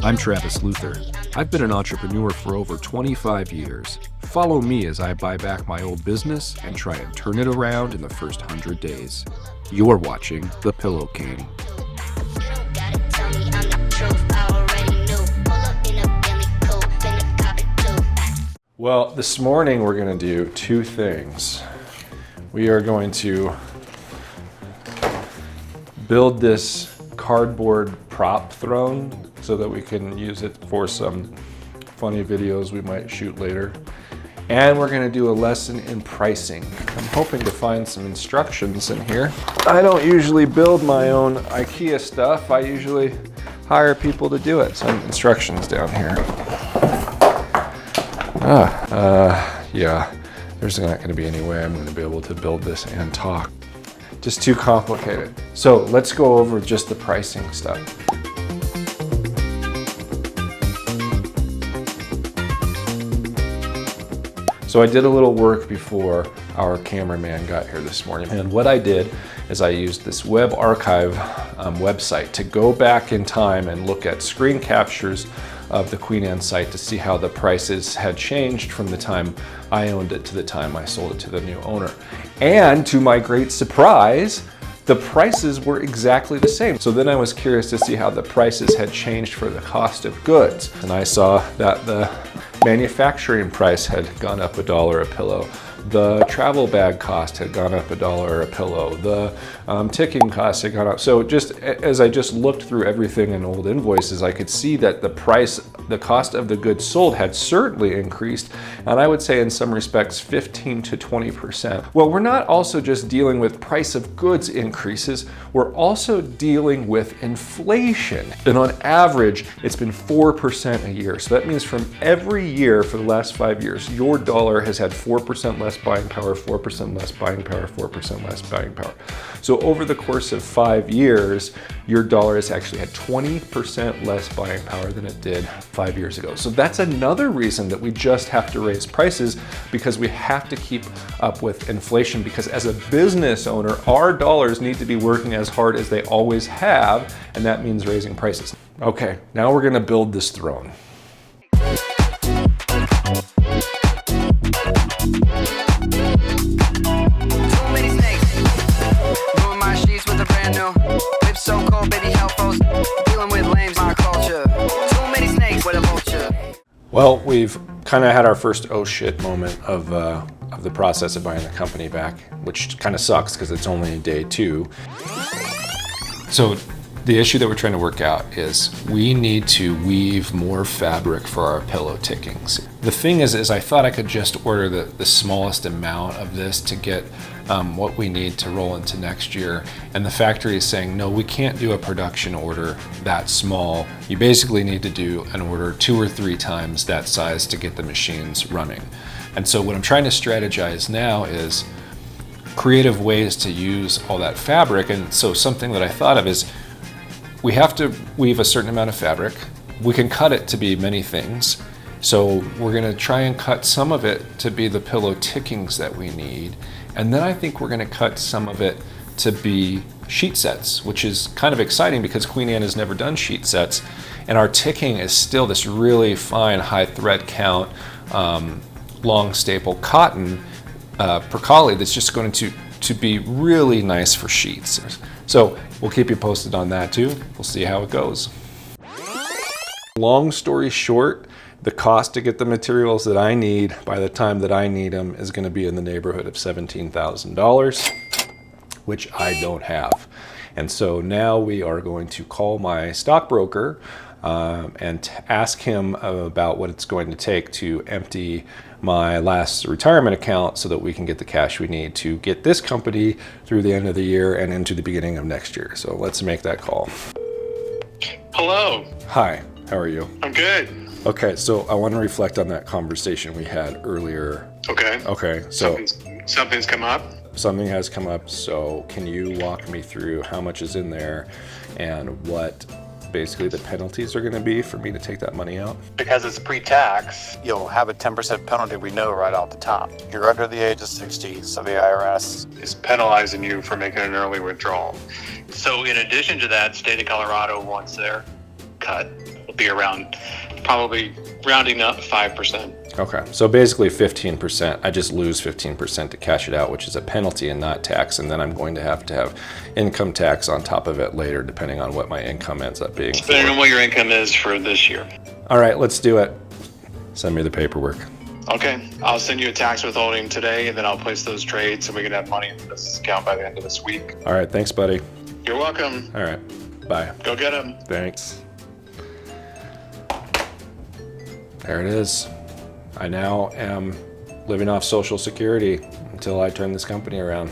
I'm Travis Luther. I've been an entrepreneur for over 25 years. Follow me as I buy back my old business and try and turn it around in the first 100 days. You're watching The Pillow King. Well, this morning we're going to do two things. We are going to build this cardboard prop throne so that we can use it for some funny videos we might shoot later. And we're going to do a lesson in pricing. I'm hoping to find some instructions in here. I don't usually build my own IKEA stuff. I usually hire people to do it. Some instructions down here. Yeah, there's not going to be any way I'm going to be able to build this and talk. Just too complicated. So let's go over just the pricing stuff. So I did a little work before our cameraman got here this morning. And what I did is I used this web archive website to go back in time and look at screen captures of the Queen Anne site to see how the prices had changed from the time I owned it to the time I sold it to the new owner. And to my great surprise, the prices were exactly the same. So then I was curious to see how the prices had changed for the cost of goods. And I saw that the manufacturing price had gone up $1 a pillow. The travel bag cost had gone up $1 a pillow. The ticking cost had gone up. So just as I just looked through everything in old invoices, I could see that the cost of the goods sold had certainly increased. And I would say in some respects, 15 to 20%. Well, we're not also just dealing with price of goods increases, we're also dealing with inflation. And on average, it's been 4% a year. So that means from every year for the last 5 years, your dollar has had 4% less buying power, 4% less buying power, 4% less buying power. So over the course of 5 years, your dollar has actually had 20% less buying power than it did 5 years ago. So that's another reason that we just have to raise prices, because we have to keep up with inflation, because as a business owner, our dollars need to be working as hard as they always have, and that means raising prices. Okay, now we're gonna build this throne. Well, we've kind of had our first oh shit moment of the process of buying the company back, which kind of sucks because it's only day 2. So the issue that we're trying to work out is we need to weave more fabric for our pillow tickings. The thing is I thought I could just order the smallest amount of this to get what we need to roll into next year. And the factory is saying, no, we can't do a production order that small. You basically need to do an order 2 or 3 times that size to get the machines running. And so what I'm trying to strategize now is creative ways to use all that fabric. And so something that I thought of is we have to weave a certain amount of fabric. We can cut it to be many things. So we're gonna try and cut some of it to be the pillow tickings that we need. And then I think we're gonna cut some of it to be sheet sets, which is kind of exciting because Queen Anne has never done sheet sets. And our ticking is still this really fine high thread count, long staple cotton percale that's just going to be really nice for sheets. So we'll keep you posted on that too. We'll see how it goes. Long story short, the cost to get the materials that I need by the time that I need them is going to be in the neighborhood of $17,000, which I don't have. And so now we are going to call my stockbroker and ask him about what it's going to take to empty my last retirement account so that we can get the cash we need to get this company through the end of the year and into the beginning of next year. So let's make that call. Hello. Hi, how are you? I'm good. Okay, so I want to reflect on that conversation we had earlier. Okay, so something's come up? Something has come up, so can you walk me through how much is in there and what basically the penalties are going to be for me to take that money out? Because it's pre-tax, you'll have a 10% penalty, we know right off the top. You're under the age of 60, so the IRS is penalizing you for making an early withdrawal. So in addition to that, state of Colorado wants their cut. will be around, probably rounding up 5%. Okay, so basically 15%. I just lose 15% to cash it out, which is a penalty and not tax, and then I'm going to have income tax on top of it later, depending on what my income ends up being. Depending on what your income is for this year. All right, let's do it. Send me the paperwork. Okay, I'll send you a tax withholding today, and then I'll place those trades so we can have money in this account by the end of this week. All right, thanks, buddy. You're welcome. All right, bye. Go get them. Thanks. There it is. I now am living off Social Security until I turn this company around.